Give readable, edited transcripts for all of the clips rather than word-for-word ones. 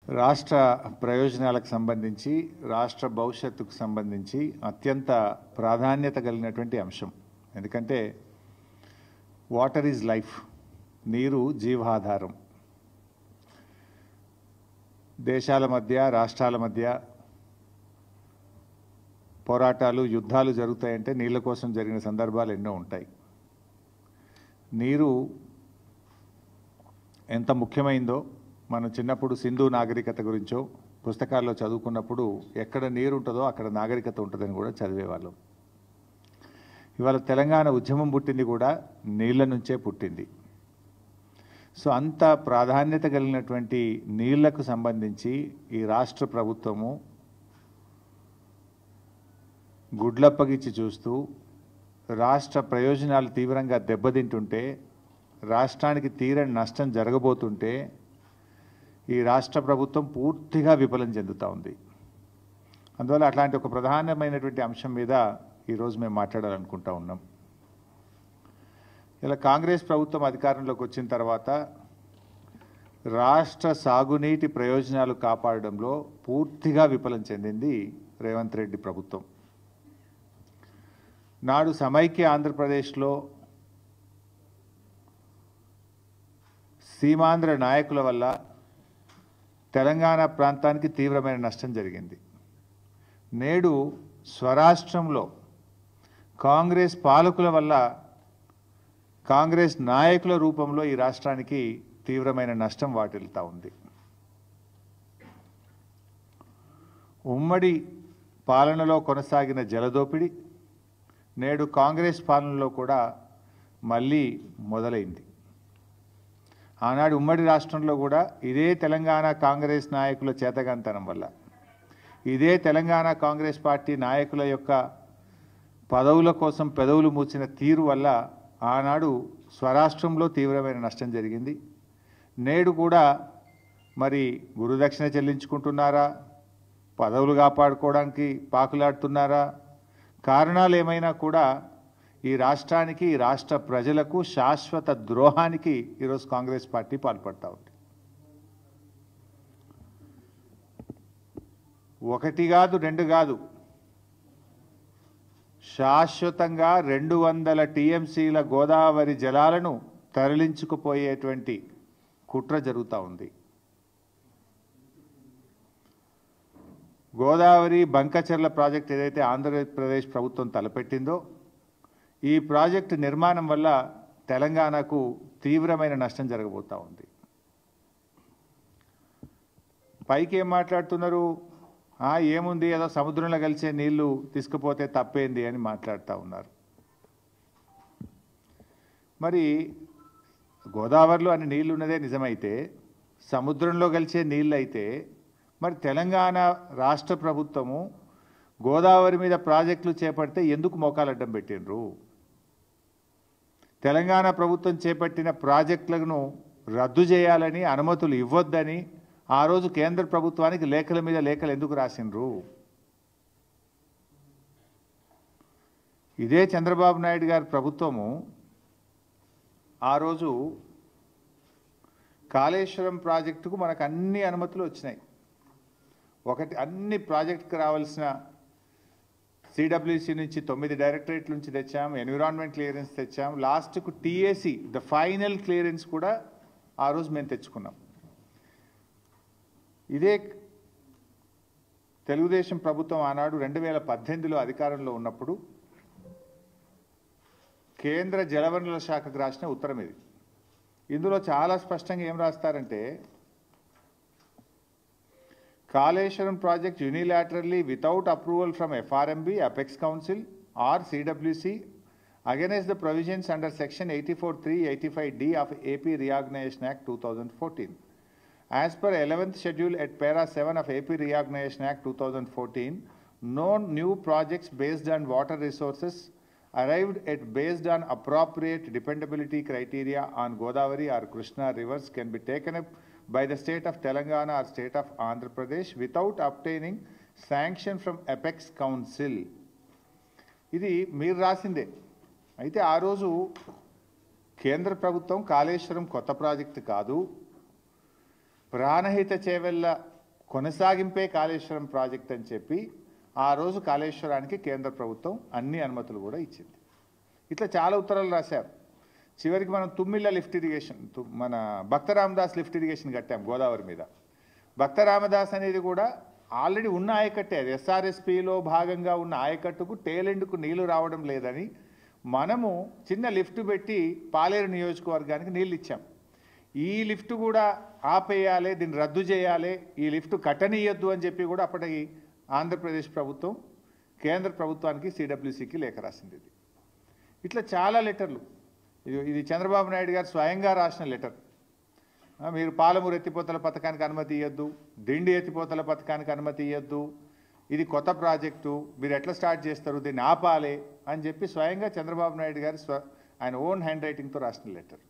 రాష్ట్ర ప్రయోజనాలకు సంబంధించి రాష్ట్ర భవిష్యత్తుకు సంబంధించి అత్యంత ప్రాధాన్యత కలిగినటువంటి అంశం. ఎందుకంటే వాటర్ ఈజ్ లైఫ్, నీరు జీవాధారం. దేశాల మధ్య రాష్ట్రాల మధ్య పోరాటాలు యుద్ధాలు జరుగుతాయంటే నీళ్ళ కోసం జరిగిన సందర్భాలు ఎన్నో ఉంటాయి. నీరు ఎంత ముఖ్యమైందో మనం చిన్నప్పుడు సింధు నాగరికత గురించో పుస్తకాల్లో చదువుకున్నప్పుడు ఎక్కడ నీరు ఉంటుందో అక్కడ నాగరికత ఉంటుందని కూడా చదివేవాళ్ళం. ఇవాళ తెలంగాణ ఉద్యమం పుట్టింది కూడా నీళ్ళ నుంచే పుట్టింది. సో అంత ప్రాధాన్యత కలిగినటువంటి నీళ్లకు సంబంధించి ఈ రాష్ట్ర ప్రభుత్వము గుడ్లప్పగిచ్చి చూస్తూ రాష్ట్ర ప్రయోజనాలు తీవ్రంగా దెబ్బతింటుంటే, రాష్ట్రానికి తీరని నష్టం జరగబోతుంటే ఈ రాష్ట్ర ప్రభుత్వం పూర్తిగా విఫలం చెందుతూ ఉంది. అందువల్ల అట్లాంటి ఒక ప్రధానమైనటువంటి అంశం మీద ఈరోజు మేము మాట్లాడాలనుకుంటా ఉన్నాం. ఇలా కాంగ్రెస్ ప్రభుత్వం అధికారంలోకి వచ్చిన తర్వాత రాష్ట్ర సాగునీటి ప్రయోజనాలు కాపాడడంలో పూర్తిగా విఫలం చెందింది రేవంత్ రెడ్డి ప్రభుత్వం. నాడు సమైక్య ఆంధ్రప్రదేశ్లో సీమాంధ్ర నాయకుల వల్ల తెలంగాణ ప్రాంతానికి తీవ్రమైన నష్టం జరిగింది. నేడు స్వరాష్ట్రంలో కాంగ్రెస్ పాలకుల వల్ల కాంగ్రెస్ నాయకుల రూపంలో ఈ రాష్ట్రానికి తీవ్రమైన నష్టం వాటిల్తా ఉంది. ఉమ్మడి పాలనలో కొనసాగిన జలదోపిడి నేడు కాంగ్రెస్ పాలనలో కూడా మళ్ళీ మొదలైంది. ఆనాడు ఉమ్మడి రాష్ట్రంలో కూడా ఇదే తెలంగాణ కాంగ్రెస్ నాయకుల చేతగాంతనం వల్ల, ఇదే తెలంగాణ కాంగ్రెస్ పార్టీ నాయకుల యొక్క పదవుల కోసం పెదవులు మూసిన తీరు వల్ల ఆనాడు స్వరాష్ట్రంలో తీవ్రమైన నష్టం జరిగింది. నేడు కూడా మరి గురుదక్షిణ చెల్లించుకుంటున్నారా, పదవులు కాపాడుకోవడానికి పాకులాడుతున్నారా, కారణాలు ఏమైనా కూడా ఈ రాష్ట్రానికి ఈ రాష్ట్ర ప్రజలకు శాశ్వత ద్రోహానికి ఈరోజు కాంగ్రెస్ పార్టీ పాల్పడతా ఉంది. ఒకటి కాదు, రెండు కాదు, శాశ్వతంగా 200 టీఎంసీల గోదావరి జలాలను తరలించుకుపోయేటువంటి కుట్ర జరుగుతూ ఉంది. గోదావరి బంకచెర్ల ప్రాజెక్ట్ ఏదైతే ఆంధ్రప్రదేశ్ ప్రభుత్వం తలపెట్టిందో, ఈ ప్రాజెక్టు నిర్మాణం వల్ల తెలంగాణకు తీవ్రమైన నష్టం జరగబోతూ ఉంది. పైకి ఏం మాట్లాడుతున్నారు, ఏముంది ఏదో సముద్రంలో కలిసే నీళ్లు తీసుకుపోతే తప్పేంది అని మాట్లాడుతూ ఉన్నారు. మరి గోదావరిలో అన్ని నీళ్లు ఉన్నదే నిజమైతే, సముద్రంలో కలిసే నీళ్ళు అయితే మరి తెలంగాణ రాష్ట్ర ప్రభుత్వము గోదావరి మీద ప్రాజెక్టులు చేపడితే ఎందుకు మోకాలడ్డం పెట్టినరు? తెలంగాణ ప్రభుత్వం చేపట్టిన ప్రాజెక్టులను రద్దు చేయాలని, అనుమతులు ఇవ్వొద్దని ఆ రోజు కేంద్ర ప్రభుత్వానికి లేఖల మీద లేఖలు ఎందుకు రాసినరు? ఇదే చంద్రబాబు నాయుడు గారి ప్రభుత్వము ఆ రోజు కాళేశ్వరం ప్రాజెక్టుకు మనకు అన్ని అనుమతులు వచ్చినాయి. ఒకటి, అన్ని ప్రాజెక్టుకు రావాల్సిన సిడబ్ల్యూసి నుంచి 9 డైరెక్టరేట్ల నుంచి తెచ్చాం, ఎన్విరాన్మెంట్ క్లియరెన్స్ తెచ్చాం, లాస్ట్కు టీఏసీ ద ఫైనల్ క్లియరెన్స్ కూడా ఆ రోజు మేము తెచ్చుకున్నాం. ఇదే తెలుగుదేశం ప్రభుత్వం ఆనాడు 2018లో అధికారంలో ఉన్నప్పుడు కేంద్ర జలవనరుల శాఖకు రాసిన ఉత్తరం ఇది. ఇందులో చాలా స్పష్టంగా ఏం రాస్తారంటే, Kaleshwaram project unilaterally without approval from FRMB, Apex Council or CWC against the provisions under section 84(3), 85D of AP Reorganization Act 2014. As per 11th schedule at para 7 of AP Reorganization Act 2014, no new projects based on water resources arrived at based on appropriate dependability criteria on Godavari or Krishna rivers can be taken up by the state of Telangana or state of Andhra Pradesh without obtaining sanction from Apex Council. ఇది మీరు రాసిందే. అయితే ఆ రోజు కేంద్ర ప్రభుత్వం కాళేశ్వరం కొత్త project కాదు, Pranahita Chevella కొనసాగింపే Kaleshwaram project అని చెప్పి ఆ రోజు కాళేశ్వరానికి కేంద్ర ప్రభుత్వం అన్ని అనుమతులు కూడా ఇచ్చింది. ఇట్లా చాలా ఉత్తరాలు రాశారు. చివరికి మనం తుమ్మిళ్ళ లిఫ్ట్ ఇరిగేషన్, మన భక్త రామదాస్ లిఫ్ట్ ఇరిగేషన్ కట్టాం గోదావరి మీద. భక్త రామదాస్ అనేది కూడా ఆల్రెడీ ఉన్న ఆయకట్టే, అది ఎస్ఆర్ఎస్పిలో భాగంగా ఉన్న ఆయకట్టుకు టేలెండ్కు నీళ్లు రావడం లేదని మనము చిన్న లిఫ్ట్ పెట్టి పాలేరు నియోజకవర్గానికి నీళ్ళు ఇచ్చాం. ఈ లిఫ్ట్ కూడా ఆపేయాలి, దీన్ని రద్దు చేయాలి, ఈ లిఫ్ట్ కట్టనీయొద్దు అని చెప్పి కూడా అప్పటికి ఆంధ్రప్రదేశ్ ప్రభుత్వం కేంద్ర ప్రభుత్వానికి సిడబ్ల్యూసికి లేఖ రాసింది. ఇట్లా చాలా లెటర్లు. ఇది చంద్రబాబు నాయుడు గారు స్వయంగా రాసిన లెటర్. మీరు పాలమూరు ఎత్తిపోతల పథకానికి అనుమతి ఇవ్వద్దు, దిండి ఎత్తిపోతల పథకానికి అనుమతి ఇవ్వద్దు, ఇది కొత్త ప్రాజెక్టు, మీరు ఎట్లా స్టార్ట్ చేస్తారు, దీన్ని ఆపాలి అని చెప్పి స్వయంగా చంద్రబాబు నాయుడు గారు ఆయన ఓన్ హ్యాండ్ రైటింగ్తో రాసిన లెటర్.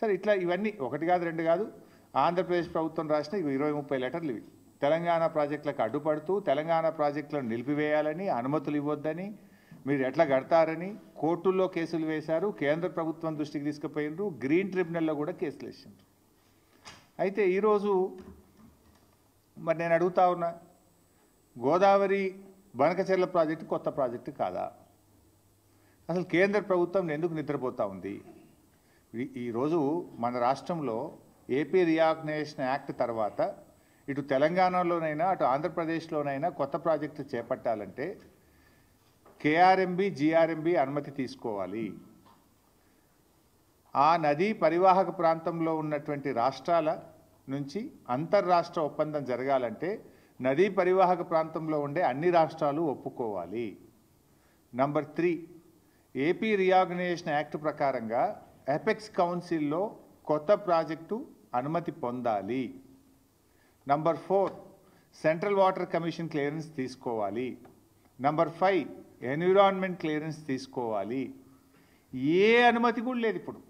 సరే, ఇట్లా ఇవన్నీ ఒకటి కాదు రెండు కాదు, ఆంధ్రప్రదేశ్ ప్రభుత్వం రాసిన 20-30 లెటర్లు ఇవి. తెలంగాణ ప్రాజెక్టులకు అడ్డుపడుతూ తెలంగాణ ప్రాజెక్టులను నిలిపివేయాలని, అనుమతులు ఇవ్వొద్దని, మీరు ఎట్లా కడతారని కోర్టుల్లో కేసులు వేశారు, కేంద్ర ప్రభుత్వం దృష్టికి తీసుకుపోయినరు, గ్రీన్ ట్రిబ్యునల్లో కూడా కేసులు వేసిండ్రు. అయితే ఈరోజు మరి నేను అడుగుతా ఉన్నా, గోదావరి బనకచెర్ల ప్రాజెక్టు కొత్త ప్రాజెక్టు కాదా? అసలు కేంద్ర ప్రభుత్వం ఎందుకు నిద్రపోతూ ఉంది? ఈరోజు మన రాష్ట్రంలో ఏపీ రీఆర్గనైజేషన్ యాక్ట్ తర్వాత ఇటు తెలంగాణలోనైనా అటు ఆంధ్రప్రదేశ్లోనైనా కొత్త ప్రాజెక్టు చేపట్టాలంటే కేఆర్ఎంబి జీఆర్ఎంబి అనుమతి తీసుకోవాలి. ఆ నదీ పరివాహక ప్రాంతంలో ఉన్నటువంటి రాష్ట్రాల నుంచి అంతర్రాష్ట్ర ఒప్పందం జరగాలంటే నదీ పరివాహక ప్రాంతంలో ఉండే అన్ని రాష్ట్రాలు ఒప్పుకోవాలి. నంబర్ 3, ఏపీ రీఆర్గనైజేషన్ యాక్ట్ ప్రకారంగా ఎపెక్స్ కౌన్సిల్లో కొత్త ప్రాజెక్టు అనుమతి పొందాలి. Number 4, central water commission clearance తీసుకోవాలి. నంబర్ 5, ఎన్విరాన్మెంట్ క్లియరెన్స్ తీసుకోవాలి. ఏ అనుమతి కూడా లేదు ఇప్పుడు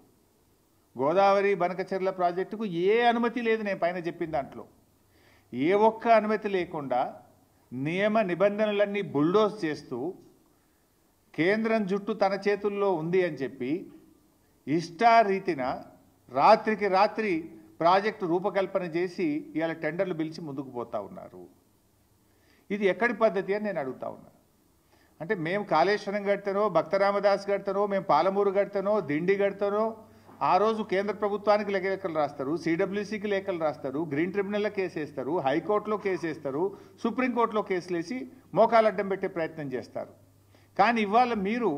గోదావరి బనకచెర్ల ప్రాజెక్టుకు. ఏ అనుమతి లేదు. నేను పైన చెప్పిన దాంట్లో ఏ ఒక్క అనుమతి లేకుండా నియమ నిబంధనలన్నీ బుల్డోజ్ చేస్తూ కేంద్రం జుట్టు తన చేతుల్లో ఉంది అని చెప్పి ఇష్టారీతిన రాత్రికి రాత్రి ప్రాజెక్టు రూపకల్పన చేసి ఇవాళ టెండర్లు పిలిచి ముందుకు పోతా ఉన్నారు. ఇది ఎక్కడి పద్ధతి అని నేను అడుగుతా ఉన్నా. అంటే మేము కాళేశ్వరం కడతానో, భక్త రామదాస్ కడతానో, మేము పాలమూరు కడతానో, దిండి కడతానో, ఆ రోజు కేంద్ర ప్రభుత్వానికి లేఖలు రాస్తారు, సిడబ్ల్యూసికి లేఖలు రాస్తారు, గ్రీన్ ట్రిబ్యునల్లో కేసు వేస్తారు, హైకోర్టులో కేసు వేస్తారు, సుప్రీంకోర్టులో కేసులు వేసి మోకాలు అడ్డం పెట్టే ప్రయత్నం చేస్తారు. కానీ ఇవాళ మీరు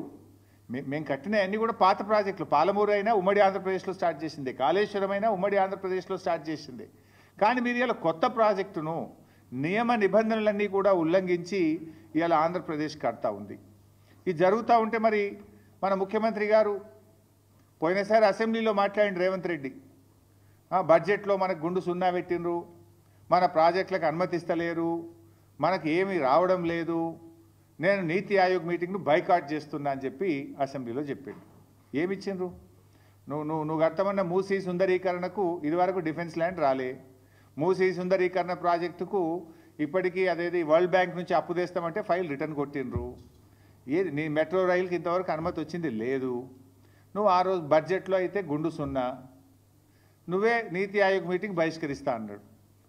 మేము కట్టిన అన్నీ కూడా పాత ప్రాజెక్టులు. పాలమూరు అయినా ఉమ్మడి ఆంధ్రప్రదేశ్లో స్టార్ట్ చేసింది, కాళేశ్వరం అయినా ఉమ్మడి ఆంధ్రప్రదేశ్లో స్టార్ట్ చేసింది. కానీ మీరు ఇలా కొత్త ప్రాజెక్టును నియమ నిబంధనలన్నీ కూడా ఉల్లంఘించి ఇవాళ ఆంధ్రప్రదేశ్ కడతా ఉంది. ఇది జరుగుతూ ఉంటే మరి మన ముఖ్యమంత్రి గారు పోయినసారి అసెంబ్లీలో మాట్లాడిన రేవంత్ రెడ్డి బడ్జెట్లో మనకు గుండు సున్నా పెట్టినరు, మన ప్రాజెక్టులకు అనుమతిస్తలేరు, మనకు ఏమీ రావడం లేదు, నేను నీతి ఆయోగ్ మీటింగ్ను బైకాట్ చేస్తున్నా అని చెప్పి అసెంబ్లీలో చెప్పిండు. ఏమిచ్చిండ్రు? నువ్వు కట్టమన్న మూసీ సుందరీకరణకు ఇదివరకు డిఫెన్స్ ల్యాండ్ రాలే. మూసీ సుందరీకరణ ప్రాజెక్టుకు ఇప్పటికీ అదేది వరల్డ్ బ్యాంక్ నుంచి అప్పు తెస్తామంటే ఫైల్ రిటర్న్ కొట్టిండ్రు. ఏది నీ మెట్రో రైలుకి ఇంతవరకు అనుమతి వచ్చింది లేదు. నువ్వు ఆ రోజు బడ్జెట్లో అయితే గుండు సున్నా, నువ్వే నీతి ఆయోగ్ మీటింగ్ బహిష్కరిస్తా అన్నాడు.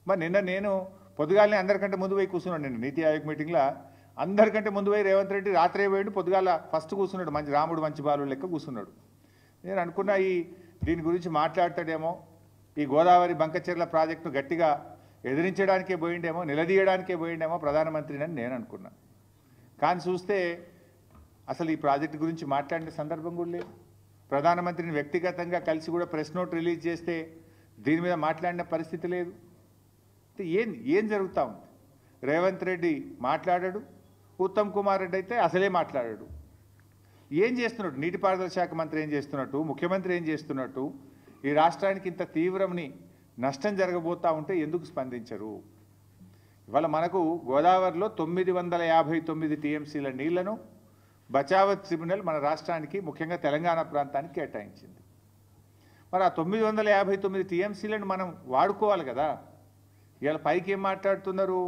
మరి నిన్న నేను పొద్దుగాలనే అందరికంటే ముందు పోయి కూర్చున్నాడు. నిన్న నీతి ఆయోగ్ మీటింగ్లో అందరికంటే ముందు పోయి రేవంత్ రెడ్డి రాత్రే పోయిండు, పొద్దుగాల ఫస్ట్ కూర్చున్నాడు, మంచి రాముడు మంచి బాలు లెక్క కూర్చున్నాడు. నేను అనుకున్నా దీని గురించి మాట్లాడతాడేమో, ఈ గోదావరి బంకచెర్ల ప్రాజెక్టును గట్టిగా ఎదిరించడానికే పోయిండేమో, నిలదీయడానికే పోయిండేమో ప్రధానమంత్రిని అని నేను అనుకున్నా. కానీ చూస్తే అసలు ఈ ప్రాజెక్టు గురించి మాట్లాడిన సందర్భం కూడా లేదు. ప్రధానమంత్రిని వ్యక్తిగతంగా కలిసి కూడా ప్రెస్ నోట్ రిలీజ్ చేస్తే దీని మీద మాట్లాడిన పరిస్థితి లేదు. ఏం జరుగుతూ ఉంది? రేవంత్ రెడ్డి మాట్లాడాడు, ఉత్తమ్ కుమార్ రెడ్డి అయితే అసలే మాట్లాడాడు. ఏం చేస్తున్నాడు? నీటిపారుదల శాఖ మంత్రి ఏం చేస్తున్నట్టు, ముఖ్యమంత్రి ఏం చేస్తున్నట్టు, ఈ రాష్ట్రానికి ఇంత తీవ్రమని నష్టం జరగబోతూ ఉంటే ఎందుకు స్పందించరు? ఇవాళ మనకు గోదావరిలో 959 టీఎంసీల నీళ్లను బచావత్ ట్రిబ్యునల్ మన రాష్ట్రానికి ముఖ్యంగా తెలంగాణ ప్రాంతానికి కేటాయించింది. మరి ఆ 959 టీఎంసీలను మనం వాడుకోవాలి కదా. ఇవాళ పైకి ఏం మాట్లాడుతున్నారు?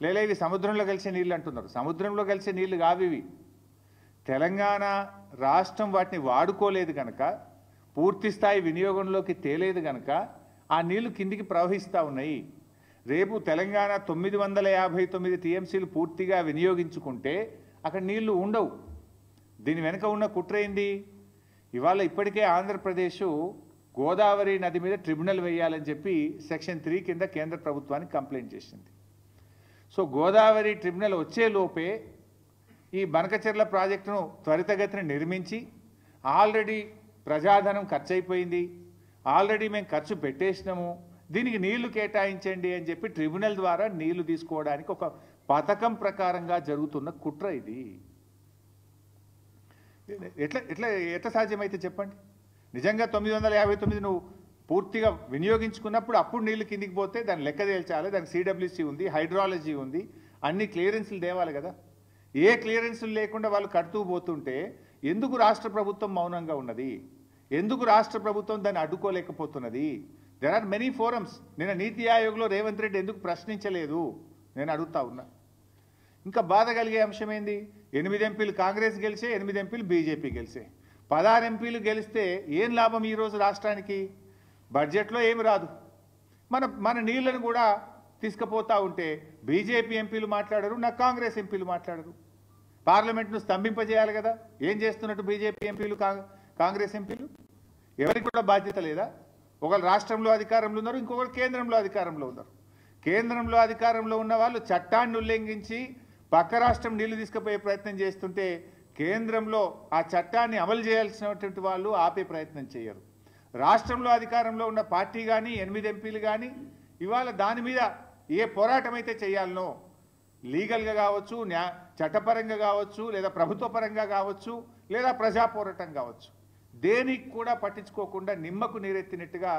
లేలే ఇవి సముద్రంలో కలిసే నీళ్ళు అంటున్నారు. సముద్రంలో కలిసే నీళ్లు కావివి. తెలంగాణ రాష్ట్రం వాటిని వాడుకోలేదు కనుక, పూర్తి స్థాయి వినియోగంలోకి తేలేదు కనుక ఆ నీళ్లు కిందికి ప్రవహిస్తూ ఉన్నాయి. రేపు తెలంగాణ 959 టీఎంసీలు పూర్తిగా వినియోగించుకుంటే అక్కడ నీళ్లు ఉండవు. దీని వెనుక ఉన్న కుట్ర ఏంది? ఇవాళ ఇప్పటికే ఆంధ్రప్రదేశ్ గోదావరి నది మీద ట్రిబ్యునల్ వేయాలని చెప్పి సెక్షన్ 3 కింద కేంద్ర ప్రభుత్వానికి కంప్లైంట్ చేసింది. సో గోదావరి ట్రిబ్యునల్ వచ్చే లోపే ఈ బనకచెర్ల ప్రాజెక్టును త్వరితగతిన నిర్మించి, ఆల్రెడీ ప్రజాధనం ఖర్చు అయిపోయింది, ఆల్రెడీ మేము ఖర్చు పెట్టేసినాము, దీనికి నీళ్లు కేటాయించండి అని చెప్పి ట్రిబ్యునల్ ద్వారా నీళ్లు తీసుకోవడానికి ఒక పథకం ప్రకారంగా జరుగుతున్న కుట్ర ఇది. ఎట్లా సాధ్యమైతే చెప్పండి? నిజంగా 959 నువ్వు పూర్తిగా వినియోగించుకున్నప్పుడు అప్పుడు నీళ్లు కిందికి పోతే దాన్ని లెక్క తేల్చాలి, దానికి సిడబ్ల్యూసీ ఉంది, హైడ్రాలజీ ఉంది, అన్ని క్లియరెన్స్లు తేవాలి కదా. ఏ క్లియరెన్స్లు లేకుండా వాళ్ళు కడుతూ పోతుంటే ఎందుకు రాష్ట్ర ప్రభుత్వం మౌనంగా ఉన్నది? ఎందుకు రాష్ట్ర ప్రభుత్వం దాన్ని అడ్డుకోలేకపోతున్నది? There are many forums. నిన్న నీతి ఆయోగ్లో రేవంత్ రెడ్డి ఎందుకు ప్రశ్నించలేదు నేను అడుగుతా ఉన్నా. ఇంకా బాధ కలిగే అంశం ఏంది? 8 ఎంపీలు కాంగ్రెస్ గెలిచే, 8 ఎంపీలు బీజేపీ గెలిచే. 16 ఎంపీలు గెలిస్తే ఏం లాభం ఈరోజు రాష్ట్రానికి? బడ్జెట్లో ఏమి రాదు. మన నీళ్లను కూడా తీసుకుపోతూ ఉంటే బీజేపీ ఎంపీలు మాట్లాడరు, నా కాంగ్రెస్ ఎంపీలు మాట్లాడరు. పార్లమెంట్ను స్తంభింపజేయాలి కదా. ఏం చేస్తున్నట్టు బీజేపీ ఎంపీలు, కాంగ్రెస్ ఎంపీలు? ఎవరికి కూడా బాధ్యత లేదా? ఒకరు రాష్ట్రంలో అధికారంలో ఉన్నారు, ఇంకొకరు కేంద్రంలో అధికారంలో ఉన్నారు. కేంద్రంలో అధికారంలో ఉన్న వాళ్ళు చట్టాన్ని ఉల్లంఘించి పక్క రాష్ట్రం నీళ్లు తీసుకుపోయే ప్రయత్నం చేస్తుంటే కేంద్రంలో ఆ చట్టాన్ని అమలు చేయాల్సినటువంటి వాళ్ళు ఆపే ప్రయత్నం చేయరు. రాష్ట్రంలో అధికారంలో ఉన్న పార్టీ కానీ 8 ఎంపీలు కానీ ఇవాళ దాని మీద ఏ పోరాటం అయితే చేయాలనో, లీగల్గా కావచ్చు, చట్టపరంగా కావచ్చు, లేదా ప్రభుత్వ పరంగా కావచ్చు, లేదా ప్రజా పోరాటం కావచ్చు, దేనికి కూడా పట్టించుకోకుండా నిమ్మకు నీరెత్తినట్టుగా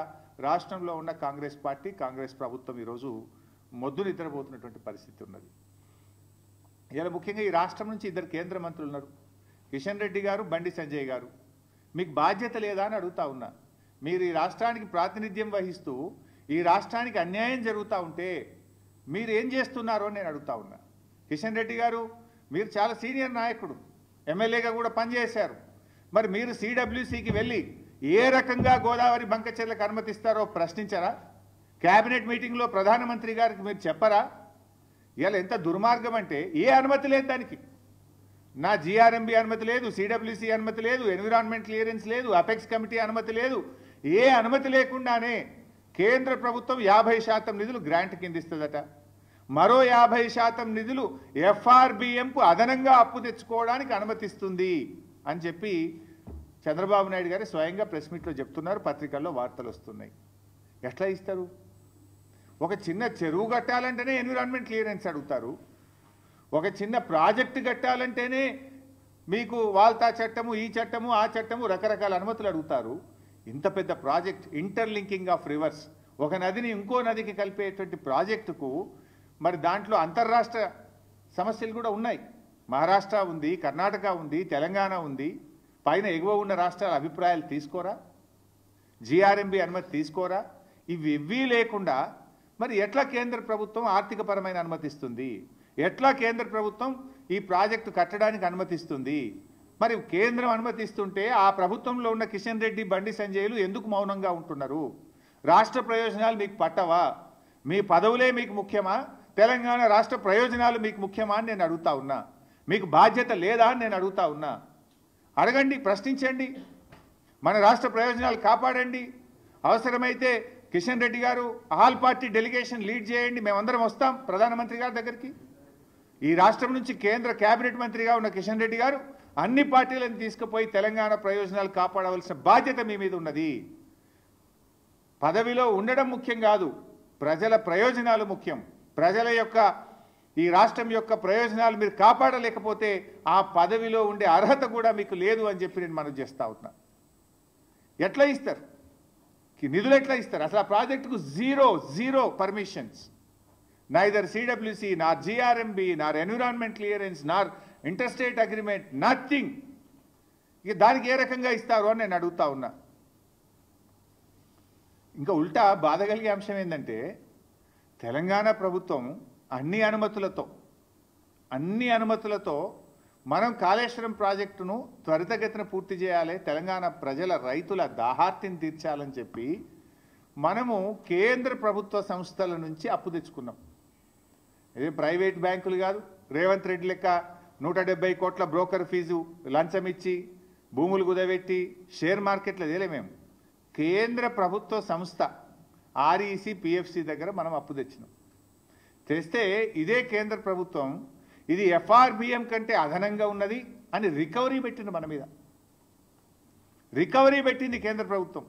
రాష్ట్రంలో ఉన్న కాంగ్రెస్ పార్టీ, కాంగ్రెస్ ప్రభుత్వం ఈరోజు మొద్దు నిద్రపోతున్నటువంటి పరిస్థితి ఉన్నది. ఇలా ముఖ్యంగా ఈ రాష్ట్రం నుంచి 2 కేంద్ర మంత్రులు ఉన్నారు, కిషన్ రెడ్డి గారు, బండి సంజయ్ గారు. మీకు బాధ్యత లేదా అని అడుగుతా ఉన్నా. మీరు ఈ రాష్ట్రానికి ప్రాతినిధ్యం వహిస్తూ ఈ రాష్ట్రానికి అన్యాయం జరుగుతూ ఉంటే మీరు ఏం చేస్తున్నారో నేను అడుగుతా ఉన్నా. కిషన్ రెడ్డి గారు మీరు చాలా సీనియర్ నాయకుడు, ఎమ్మెల్యేగా కూడా పనిచేశారు. మరి మీరు సిడబ్ల్యూసీకి వెళ్ళి ఏ రకంగా గోదావరి బంకచెర్లకు అనుమతిస్తారో ప్రశ్నించారా? క్యాబినెట్ మీటింగ్లో ప్రధానమంత్రి గారికి మీరు చెప్పరా? ఇలా ఎంత దుర్మార్గం అంటే ఏ అనుమతి లేదు దానికి. నా జీఆర్ఎంబీ అనుమతి లేదు, సిడబ్ల్యూసీ అనుమతి లేదు, ఎన్విరాన్మెంట్ క్లియరెన్స్ లేదు, అపెక్స్ కమిటీ అనుమతి లేదు. ఏ అనుమతి లేకుండానే కేంద్ర ప్రభుత్వం 50% నిధులు గ్రాంట్ కింద ఇస్తుందట. మరో 50% నిధులు ఎఫ్ఆర్బిఎంకు అదనంగా అప్పు తెచ్చుకోవడానికి అనుమతిస్తుంది అని చెప్పి చంద్రబాబు నాయుడు గారు స్వయంగా ప్రెస్ మీట్లో చెప్తున్నారు, పత్రికల్లో వార్తలు వస్తున్నాయి. ఎట్లా ఇస్తారు? ఒక చిన్న చెరువు కట్టాలంటేనే ఎన్విరాన్మెంట్ క్లియరెన్స్ అడుగుతారు, ఒక చిన్న ప్రాజెక్టు కట్టాలంటేనే మీకు వాల్తా చట్టము, ఈ చట్టము, ఆ చట్టము, రకరకాల అనుమతులు అడుగుతారు. ఇంత పెద్ద ప్రాజెక్ట్, ఇంటర్లింకింగ్ ఆఫ్ రివర్స్, ఒక నదిని ఇంకో నదికి కలిపేటువంటి ప్రాజెక్టుకు మరి దాంట్లో అంతర్రాష్ట్ర సమస్యలు కూడా ఉన్నాయి. మహారాష్ట్ర ఉంది, కర్ణాటక ఉంది, తెలంగాణ ఉంది. పైన ఎగువ ఉన్న రాష్ట్రాల అభిప్రాయాలు తీసుకోరా? జీఆర్ఎంబీ అనుమతి తీసుకోరా? ఇవి లేకుండా మరి ఎట్లా కేంద్ర ప్రభుత్వం ఆర్థికపరమైన అనుమతిస్తుంది? ఎట్లా కేంద్ర ప్రభుత్వం ఈ ప్రాజెక్టు కట్టడానికి అనుమతిస్తుంది? మరి కేంద్రం అనుమతిస్తుంటే ఆ ప్రభుత్వంలో ఉన్న కిషన్ రెడ్డి, బండి సంజయ్లు ఎందుకు మౌనంగా ఉంటున్నారు? రాష్ట్ర ప్రయోజనాలు మీకు పట్టవా? మీ పదవులే మీకు ముఖ్యమా? తెలంగాణ రాష్ట్ర ప్రయోజనాలు మీకు ముఖ్యమా అని నేను అడుగుతా ఉన్నా. మీకు బాధ్యత లేదా అని నేను అడుగుతా ఉన్నా. అడగండి, ప్రశ్నించండి, మన రాష్ట్ర ప్రయోజనాలు కాపాడండి. అవసరమైతే కిషన్ రెడ్డి గారు ఆల్ పార్టీ డెలిగేషన్ లీడ్ చేయండి, మేమందరం వస్తాం ప్రధానమంత్రి గారి దగ్గరికి. ఈ రాష్ట్రం నుంచి కేంద్ర కేబినెట్ మంత్రిగా ఉన్న కిషన్ రెడ్డి గారు అన్ని పార్టీలను తీసుకుపోయి తెలంగాణ ప్రయోజనాలు కాపాడవలసిన బాధ్యత మీ మీద ఉన్నది. పదవిలో ఉండడం ముఖ్యం కాదు, ప్రజల ప్రయోజనాలు ముఖ్యం. ప్రజల యొక్క, ఈ రాష్ట్రం యొక్క ప్రయోజనాలు మీరు కాపాడలేకపోతే ఆ పదవిలో ఉండే అర్హత కూడా మీకు లేదు అని చెప్పి నేను మనవి చేస్తా ఉన్నా. ఎట్లా ఇస్తారు నిధులు? ఎట్లా ఇస్తారు? అసలు ఆ ప్రాజెక్టుకు జీరో పర్మిషన్స్, నైదర్ సిడబ్ల్యూసి, నార్ జిఆర్ఎంబి, నార్ ఎన్విరాన్మెంట్ క్లియరెన్స్, నార్ ఇంటర్స్టేట్ అగ్రిమెంట్, నథింగ్. ఇక దానికి ఏ రకంగా ఇస్తారు అని నేను అడుగుతా ఉన్నా. ఇంకా ఉల్టా బాధ కలిగే అంశం ఏంటంటే తెలంగాణ ప్రభుత్వం అన్ని అనుమతులతో మనం కాళేశ్వరం ప్రాజెక్టును త్వరితగతిన పూర్తి చేయాలి, తెలంగాణ ప్రజల రైతుల దాహార్తిని తీర్చాలని చెప్పి మనము కేంద్ర ప్రభుత్వ సంస్థల నుంచి అప్పు తెచ్చుకున్నాం. ఇది ప్రైవేట్ బ్యాంకులు కాదు. రేవంత్ రెడ్డి లెక్క 170 కోట్ల బ్రోకర్ ఫీజు లంచం ఇచ్చి భూములు కుదబెట్టి షేర్ మార్కెట్లో తేలే మేము. కేంద్ర ప్రభుత్వ సంస్థ ఆర్ఈసీ పిఎఫ్సి దగ్గర మనం అప్పు తెచ్చినాం. తెస్తే ఇదే కేంద్ర ప్రభుత్వం ఇది ఎఫ్ఆర్బిఎం కంటే అదనంగా ఉన్నది అని రికవరీ పెట్టింది మన మీద. రికవరీ పెట్టింది కేంద్ర ప్రభుత్వం.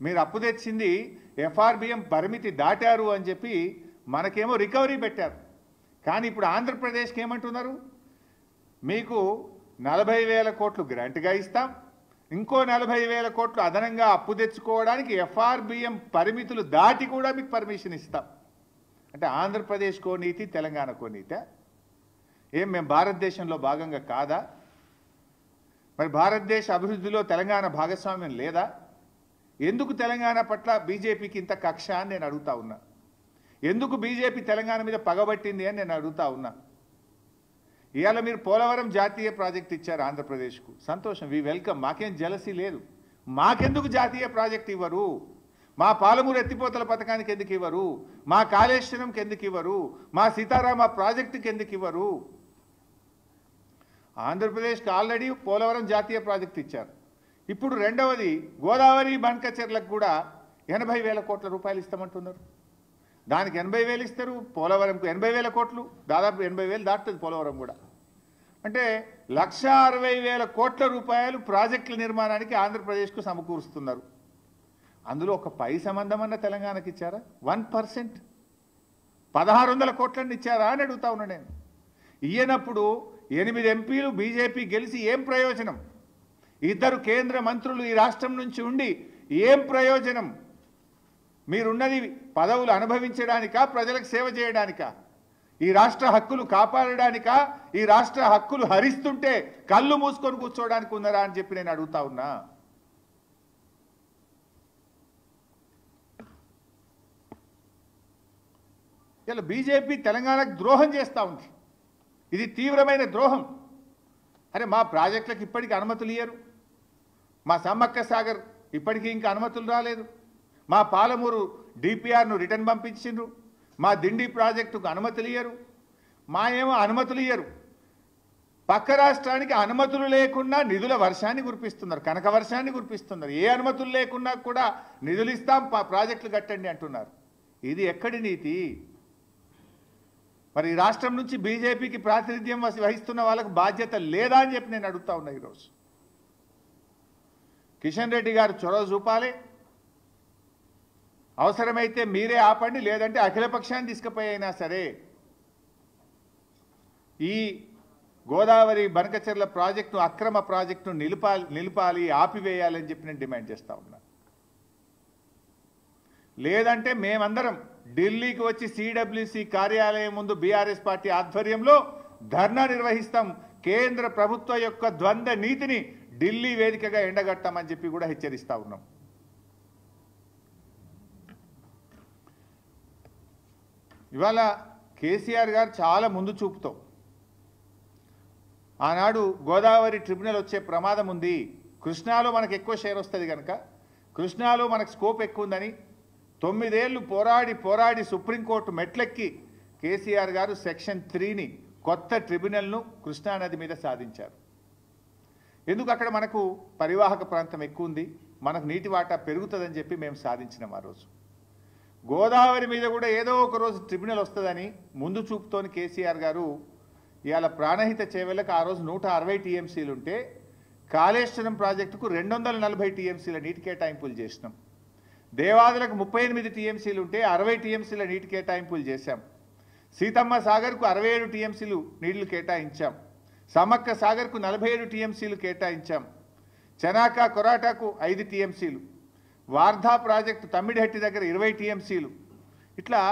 మీరు అప్పు తెచ్చింది ఎఫ్ఆర్బిఎం పరిమితి దాటారు అని చెప్పి మనకేమో రికవరీ పెట్టారు. కానీ ఇప్పుడు ఆంధ్రప్రదేశ్కి ఏమంటున్నారు, మీకు 40,000 కోట్లు గ్రాంట్గా ఇస్తాం, ఇంకో 40,000 కోట్లు అదనంగా అప్పు తెచ్చుకోవడానికి ఎఫ్ఆర్బిఎం పరిమితులు దాటి కూడా మీకు పర్మిషన్ ఇస్తాం. అంటే ఆంధ్రప్రదేశ్కో నీతి, తెలంగాణకో నీతి. ఏం మేము భారతదేశంలో భాగంగా కాదా? మరి భారతదేశ అభివృద్ధిలో తెలంగాణ భాగస్వామ్యం లేదా? ఎందుకు తెలంగాణ పట్ల బీజేపీకి ఇంత కక్ష అని నేను అడుగుతా ఉన్నా. ఎందుకు బీజేపీ తెలంగాణ మీద పగబట్టింది అని నేను అడుగుతా ఉన్నా. ఇవాళ మీరు పోలవరం జాతీయ ప్రాజెక్ట్ ఇచ్చారు ఆంధ్రప్రదేశ్కు, సంతోషం, వి వెల్కమ్. మాకేం జలసీ లేదు. మాకెందుకు జాతీయ ప్రాజెక్ట్ ఇవ్వరు? మా పాలమూరు ఎత్తిపోతల పథకానికి ఎందుకు ఇవ్వరు? మా కాళేశ్వరంకి ఎందుకు ఇవ్వరు? మా సీతారామ ప్రాజెక్టుకి ఎందుకు ఇవ్వరు? ఆంధ్రప్రదేశ్కి ఆల్రెడీ పోలవరం జాతీయ ప్రాజెక్ట్ ఇచ్చారు. ఇప్పుడు రెండవది గోదావరి బండ్కచెర్లకు కూడా 80,000 కోట్ల రూపాయలు ఇస్తామంటున్నారు. దానికి 80,000 ఇస్తారు, పోలవరంకు 80,000 కోట్లు, దాదాపు 80,000 దాటుతుంది పోలవరం కూడా. అంటే 1,60,000 కోట్ల రూపాయలు ప్రాజెక్టుల నిర్మాణానికి ఆంధ్రప్రదేశ్కు సమకూరుస్తున్నారు. అందులో ఒక పై సంబంధమన్న తెలంగాణకి ఇచ్చారా? 1%, 1,600 కోట్లని ఇచ్చారా అని అడుగుతా ఉన్నా నేను. ఇయ్యనప్పుడు 8 ఎంపీలు బీజేపీ గెలిచి ఏం ప్రయోజనం? 2 కేంద్ర మంత్రులు ఈ రాష్ట్రం నుంచి ఉండి ఏం ప్రయోజనం? మీరున్నది పదవులు అనుభవించడానికా, ప్రజలకు సేవ చేయడానికా? ఈ రాష్ట్ర హక్కులు కాపాడడానికా? ఈ రాష్ట్ర హక్కులు హరిస్తుంటే కళ్ళు మూసుకొని కూర్చోవడానికి ఉన్నారా అని చెప్పి నేను అడుగుతా ఉన్నా. ఇలా బీజేపీ తెలంగాణకు ద్రోహం చేస్తూ ఉంది. ఇది తీవ్రమైన ద్రోహం. అరే మా ప్రాజెక్టులకు ఇప్పటికీ అనుమతులు ఇయ్యరు. మా సమ్మక్క సాగర్ ఇప్పటికీ ఇంకా అనుమతులు రాలేదు. మా పాలమూరు డిపిఆర్ను రిటర్న్ పంపించిండ్రు. మా దిండి ప్రాజెక్టుకు అనుమతులు ఇయ్యరు. మా ఏమో అనుమతులు ఇయ్యరు. పక్క రాష్ట్రానికి అనుమతులు లేకుండా నిధుల వర్షాన్ని కురిపిస్తున్నారు, కనక వర్షాన్ని కురిపిస్తున్నారు. ఏ అనుమతులు లేకున్నా కూడా నిధులు ఇస్తాం, ప్రాజెక్టులు కట్టండి అంటున్నారు. ఇది ఎక్కడి నీతి? మరి ఈ రాష్ట్రం నుంచి బీజేపీకి ప్రాతినిధ్యం వహిస్తున్న వాళ్ళకు బాధ్యత లేదా అని చెప్పి నేను అడుగుతా ఉన్నా. ఈరోజు కిషన్ రెడ్డి గారు చొరవ చూపాలి. అవసరమైతే మీరే ఆపండి, లేదంటే అఖిలపక్షాన్ని తీసుకుపోయినా సరే ఈ గోదావరి బనకచెర్ల ప్రాజెక్టు అక్రమ ప్రాజెక్టును నిలిపాలి, ఆపివేయాలని చెప్పి నేను డిమాండ్ చేస్తా ఉన్నా. లేదంటే మేమందరం ఢిల్లీకి వచ్చి సిడబ్ల్యూసి కార్యాలయం ముందు బీఆర్ఎస్ పార్టీ ఆధ్వర్యంలో ధర్నా నిర్వహిస్తాం. కేంద్ర ప్రభుత్వ యొక్క ద్వంద్వ నీతిని ఢిల్లీ వేదికగా ఎండగట్టామని చెప్పి కూడా హెచ్చరిస్తా ఉన్నాం. ఇవాళ కేసీఆర్ గారు చాలా ముందు చూపుతో ఆనాడు గోదావరి ట్రిబ్యునల్ వచ్చే ప్రమాదం ఉంది, కృష్ణాలో మనకు ఎక్కువ షేర్ వస్తుంది కనుక కృష్ణాలో మనకు స్కోప్ ఎక్కువ ఉందని 9 ఏళ్ళు పోరాడి సుప్రీంకోర్టు మెట్లెక్కి కేసీఆర్ గారు సెక్షన్ 3ని కొత్త ట్రిబ్యునల్ను కృష్ణానది మీద సాధించారు. ఎందుకు? అక్కడ మనకు పరివాహక ప్రాంతం ఎక్కువ ఉంది, మనకు నీటి వాటా పెరుగుతుందని చెప్పి మేము సాధించినాం. ఆ రోజు గోదావరి మీద కూడా ఏదో ఒక రోజు ట్రిబ్యునల్ వస్తుందని ముందు చూపుతోని కేసీఆర్ గారు ఇవాళ ప్రాణహిత చేవెళ్ళకు ఆ రోజు 160 టీఎంసీలు ఉంటే కాళేశ్వరం ప్రాజెక్టుకు 240 టీఎంసీల నీటి కేటాయింపులు చేసినాం. దేవాదులకు 38 టీఎంసీలు ఉంటే 60 టీఎంసీల నీటి కేటాయింపులు చేశాం. సీతమ్మ సాగర్కు 67 టీఎంసీలు నీళ్లు కేటాయించాం. సమ్మక్క సాగర్కు 47 టీఎంసీలు కేటాయించాం. చెనాక కొరాటాకు 5 టీఎంసీలు, వార్ధా ప్రాజెక్టు తమ్మిడిహట్టి దగ్గర 20 టీఎంసీలు. ఇట్లా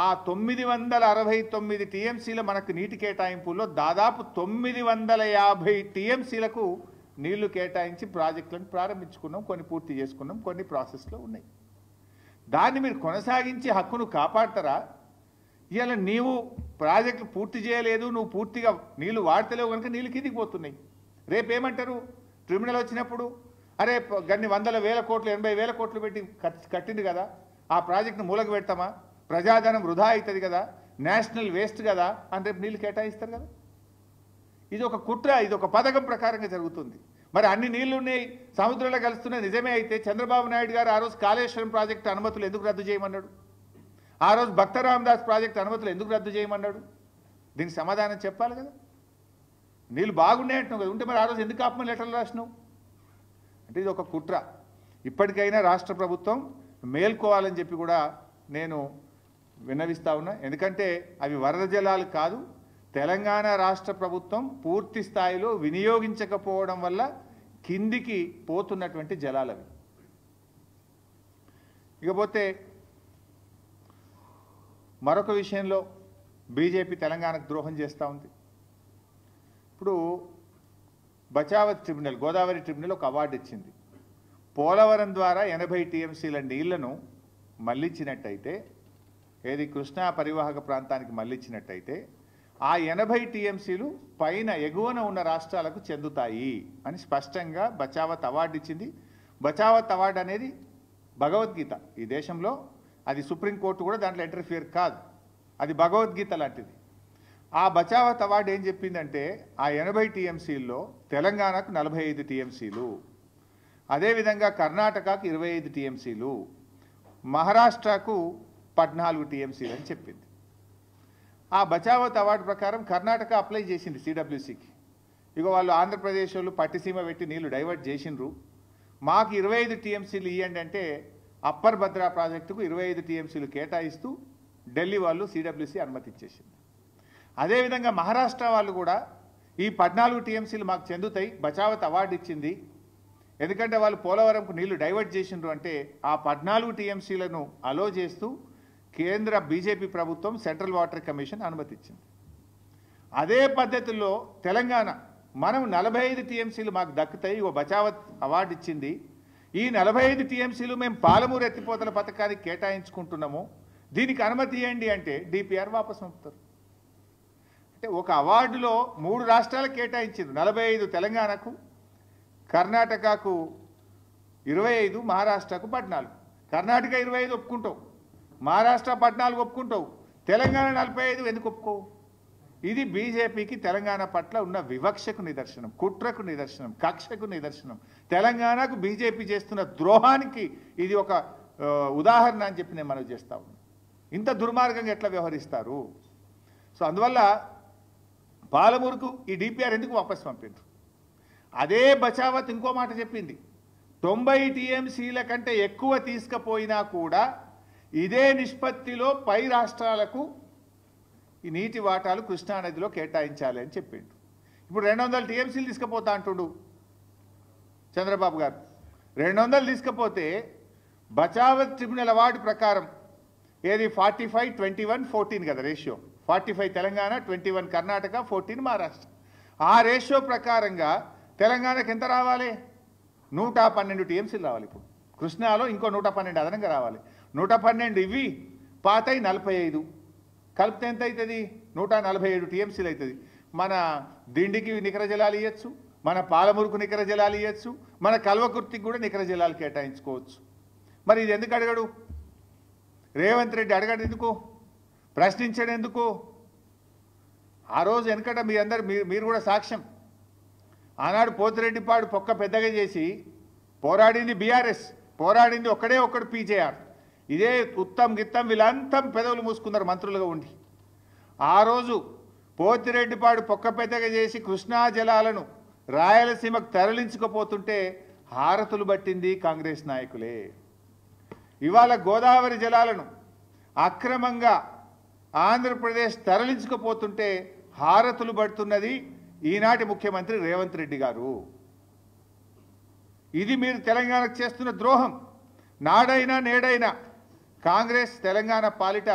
ఆ 969 టీఎంసీల మనకు నీటి కేటాయింపుల్లో దాదాపు 950 టీఎంసీలకు నీళ్లు కేటాయించి ప్రాజెక్టులను ప్రారంభించుకున్నాం. కొన్ని పూర్తి చేసుకున్నాం, కొన్ని ప్రాసెస్లో ఉన్నాయి. దాన్ని మీరు కొనసాగించి హక్కును కాపాడతారా? ఇవాళ నీవు ప్రాజెక్టు పూర్తి చేయలేదు, నువ్వు పూర్తిగా నీళ్లు వాడతలేవు కనుక నీళ్ళు కిందికి పోతున్నాయి. రేపేమంటారు ట్రిబ్యునల్ వచ్చినప్పుడు? అరే గన్ని వందల వేల కోట్లు 80,000 కోట్లు పెట్టి కట్టింది కదా, ఆ ప్రాజెక్టును మూలకు పెడతామా, ప్రజాధనం వృధా అవుతుంది కదా, నేషనల్ వేస్ట్ కదా అని రేపు నీళ్ళు కేటాయిస్తారు కదా. ఇది ఒక కుట్ర, ఇది ఒక పథకం ప్రకారంగా జరుగుతుంది. మరి అన్ని నీళ్లు ఉన్నాయి, సముద్రంలో కలుస్తున్నాయి నిజమే అయితే చంద్రబాబు నాయుడు గారు ఆ రోజు కాళేశ్వరం ప్రాజెక్టు అనుమతులు ఎందుకు రద్దు చేయమన్నాడు? ఆ రోజు భక్త రామదాస్ ప్రాజెక్టు అనుమతులు ఎందుకు రద్దు చేయమన్నాడు? దీనికి సమాధానం చెప్పాలి కదా. నీళ్ళు బాగున్నాయి అంటున్నావు కదా, ఉంటే మరి ఆ రోజు ఎందుకు ఆపమని లెటర్లు రాసినావు? అంటే ఇది ఒక కుట్ర. ఇప్పటికైనా రాష్ట్ర ప్రభుత్వం మేల్కోవాలని చెప్పి కూడా నేను విన్నవిస్తా ఉన్నా. ఎందుకంటే అవి వరద జలాలు కాదు, తెలంగాణ రాష్ట్ర ప్రభుత్వం పూర్తి స్థాయిలో వినియోగించకపోవడం వల్ల కిందికి పోతున్నటువంటి జలాలవి. ఇకపోతే మరొక విషయంలో బీజేపీ తెలంగాణకు ద్రోహం చేస్తూ ఉంది. ఇప్పుడు బచావత్ ట్రిబ్యునల్, గోదావరి ట్రిబ్యునల్ ఒక అవార్డు ఇచ్చింది. పోలవరం ద్వారా 80 టీఎంసీల నీళ్లను మళ్లించినట్టయితే, ఏది కృష్ణా పరివాహక ప్రాంతానికి మళ్లించినట్టయితే ఆ 80 టీఎంసీలు పైన ఎగువన ఉన్న రాష్ట్రాలకు చెందుతాయి అని స్పష్టంగా బచావత్ అవార్డు ఇచ్చింది. బచావత్ అవార్డు అనేది భగవద్గీత ఈ దేశంలో, అది సుప్రీంకోర్టు కూడా దాంట్లో ఇంటర్ఫియర్ కాదు, అది భగవద్గీత లాంటిది. ఆ బచావత్ అవార్డు ఏం చెప్పిందంటే ఆ 80 టీఎంసీల్లో తెలంగాణకు 45 టీఎంసీలు, అదేవిధంగా కర్ణాటకకు 25 టీఎంసీలు, మహారాష్ట్రకు 14 టీఎంసీలు అని చెప్పింది. ఆ బచావత్ అవార్డు ప్రకారం కర్ణాటక అప్లై చేసింది సిడబ్ల్యూసీకి. ఇక వాళ్ళు ఆంధ్రప్రదేశ్ వాళ్ళు పట్టిసీమ పెట్టి నీళ్లు డైవర్ట్ చేసిండ్రు, మాకు 25 టీఎంసీలు ఇవ్వండి అంటే అప్పర్ భద్రా ప్రాజెక్టుకు 25 టీఎంసీలు కేటాయిస్తూ ఢిల్లీ వాళ్ళు సిడబ్ల్యూసీ అనుమతి ఇచ్చేసింది. అదేవిధంగా మహారాష్ట్ర వాళ్ళు కూడా ఈ 14 టీఎంసీలు మాకు చెందుతాయి, బచావత్ అవార్డు ఇచ్చింది, ఎందుకంటే వాళ్ళు పోలవరంకు నీళ్లు డైవర్ట్ చేసిండ్రు అంటే ఆ 14 టీఎంసీలను అలో చేస్తూ కేంద్ర బీజేపీ ప్రభుత్వం సెంట్రల్ వాటర్ కమిషన్ అనుమతి ఇచ్చింది. అదే పద్ధతిలో తెలంగాణ మనం 45 టీఎంసీలు మాకు దక్కుతాయి, ఓ బచావత్ అవార్డు ఇచ్చింది, ఈ 45 టీఎంసీలు మేము పాలమూరు ఎత్తిపోతల పథకానికి కేటాయించుకుంటున్నాము, దీనికి అనుమతి ఇవ్వండి అంటే డిపిఆర్ వాపసు పంపుతారు. అంటే ఒక అవార్డులో 3 రాష్ట్రాలకు కేటాయించారు, 45 తెలంగాణకు, కర్ణాటకకు 25, మహారాష్ట్రకు 14. కర్ణాటక 25 ఒప్పుకుంటావు, మహారాష్ట్ర 14 ఒప్పుకుంటావు, తెలంగాణ 45 ఎందుకు ఒప్పుకోవు? ఇది బీజేపీకి తెలంగాణ పట్ల ఉన్న వివక్షకు నిదర్శనం, కుట్రకు నిదర్శనం, కక్షకు నిదర్శనం. తెలంగాణకు బీజేపీ చేస్తున్న ద్రోహానికి ఇది ఒక ఉదాహరణ అని చెప్పి నేను మనవి చేస్తా ఉన్నాను. ఇంత దుర్మార్గంగా ఎట్లా వ్యవహరిస్తారు? సో అందువల్ల పాలమూరుకు ఈ డిపిఆర్ ఎందుకు వాపసు పంపిండ్రు? అదే బచావత్ ఇంకో మాట చెప్పింది, 90 టీఎంసీల కంటే ఎక్కువ తీసుకుపోయినా కూడా ఇదే నిష్పత్తిలో పై రాష్ట్రాలకు ఈ నీటి వాటాలు కృష్ణానదిలో కేటాయించాలి అని చెప్పిండు. ఇప్పుడు 200 టీఎంసీలు తీసుకుపోతా అంటుండు చంద్రబాబు గారు. 200 తీసుకపోతే బచావత్ ట్రిబ్యునల్ అవార్డు ప్రకారం ఏది 45-21-14 కదా రేషియో, 45 తెలంగాణ, 21 కర్ణాటక, 14 మహారాష్ట్ర. ఆ రేషియో ప్రకారంగా తెలంగాణకు ఎంత రావాలి? 112 టీఎంసీలు రావాలి. ఇప్పుడు కృష్ణాలో ఇంకో 112 అదనంగా రావాలి. 112 ఇవి పాతయి 45 కలిపితే ఎంత అవుతుంది? 147 టీఎంసీలు అవుతుంది. మన దిండికి నికర జలాలు ఇవ్వచ్చు, మన పాలమూరుకు నికర జలాలు ఇవ్వచ్చు, మన కల్వకుర్తికి కూడా నికర జలాలు కేటాయించుకోవచ్చు. మరి ఇది ఎందుకు అడగడు రేవంత్ రెడ్డి? అడగడు ఎందుకు? ప్రశ్నించడం ఎందుకు? ఆ రోజు వెనకట మీ అందరు మీరు కూడా సాక్ష్యం, ఆనాడు పోతిరెడ్డిపాడు పొక్క పెద్దగా చేసి పోరాడింది బీఆర్ఎస్, పోరాడింది ఒక్కడు పీజేఆర్. ఇదే ఉత్తమ్ గిత్తం వీళ్ళంతా పెదవులు మూసుకున్నారు మంత్రులుగా ఉండి. ఆ రోజు పోతిరెడ్డిపాడు పొక్క పెద్దగా చేసి కృష్ణా జలాలను రాయలసీమకు తరలించుకుపోతుంటే హారతులు పట్టింది కాంగ్రెస్ నాయకులే. ఇవాళ గోదావరి జలాలను అక్రమంగా ఆంధ్రప్రదేశ్ తరలించుకుపోతుంటే హారతులు పడుతున్నది ఈనాటి ముఖ్యమంత్రి రేవంత్ రెడ్డి గారు. ఇది మీరు తెలంగాణకు చేస్తున్న ద్రోహం. నాడైనా నేడైనా కాంగ్రెస్ తెలంగాణ పాలిట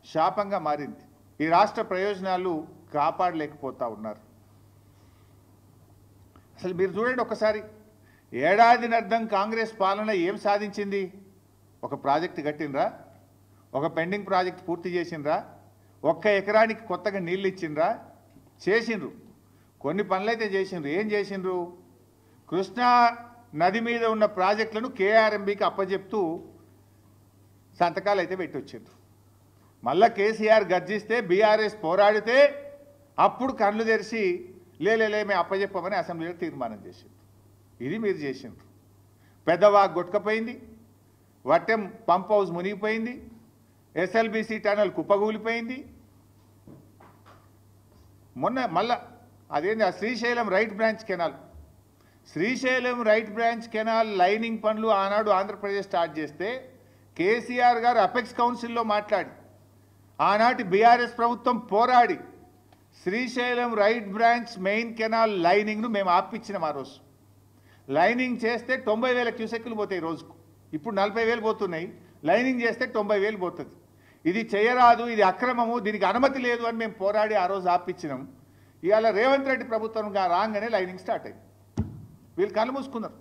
శాపంగా మారింది. ఈ రాష్ట్ర ప్రయోజనాలు కాపాడలేకపోతా ఉన్నారు. అసలు మీరు చూడండి ఒకసారి, ఏడాదినర్థం కాంగ్రెస్ పాలన ఏం సాధించింది? ఒక ప్రాజెక్టు కట్టినరా? ఒక పెండింగ్ ప్రాజెక్ట్ పూర్తి చేసిండ్రా? ఒక్క ఎకరానికి కొత్తగా నీళ్ళు ఇచ్చిండ్రా? చేసిండ్రు. కొన్ని పనులైతే చేసిండ్రు. ఏం చేసిండ్రు? కృష్ణా నది మీద ఉన్న ప్రాజెక్టులను కేఆర్ఎంబీకి అప్పజెప్తూ సంతకాలు అయితే పెట్టొచ్చారు. మళ్ళా కేసీఆర్ గర్జిస్తే బీఆర్ఎస్ పోరాడితే అప్పుడు కళ్ళు తెరిచి లేలే మేము అప్పజెప్పమని అసెంబ్లీలో తీర్మానం చేసింది. ఇది మీరు చేసిండ్రు. పెద్దవాగు కొట్టుకపోయింది, వట్టెం పంప్ హౌస్ మునిగిపోయింది, ఎస్ఎల్బీసీ టనల్ కుప్పగూలిపోయింది. మొన్న మళ్ళా అదేంటి ఆ Srisailam right branch canal, Srisailam right branch canal lining పనులు ఆనాడు ఆంధ్రప్రదేశ్ స్టార్ట్ చేస్తే కేసీఆర్ గారు అపెక్స్ కౌన్సిల్లో మాట్లాడి ఆనాటి బీఆర్ఎస్ ప్రభుత్వం పోరాడి Srisailam right branch main canal లైనింగ్ను మేము ఆపిచ్చినాం. ఆ రోజు లైనింగ్ చేస్తే 90,000 క్యూసెక్కులు పోతాయి రోజుకు. ఇప్పుడు 40,000 పోతున్నాయి. లైనింగ్ చేస్తే 90,000 పోతుంది. ఇది చేయరాదు, ఇది అక్రమము, దీనికి అనుమతి లేదు అని మేము పోరాడి ఆ రోజు ఆపిచ్చినాం. ఇవాళ రేవంత్ రెడ్డి ప్రభుత్వం రాగానే లైనింగ్ స్టార్ట్ అయింది. వీళ్ళు కళ్ళు మూసుకున్నారు,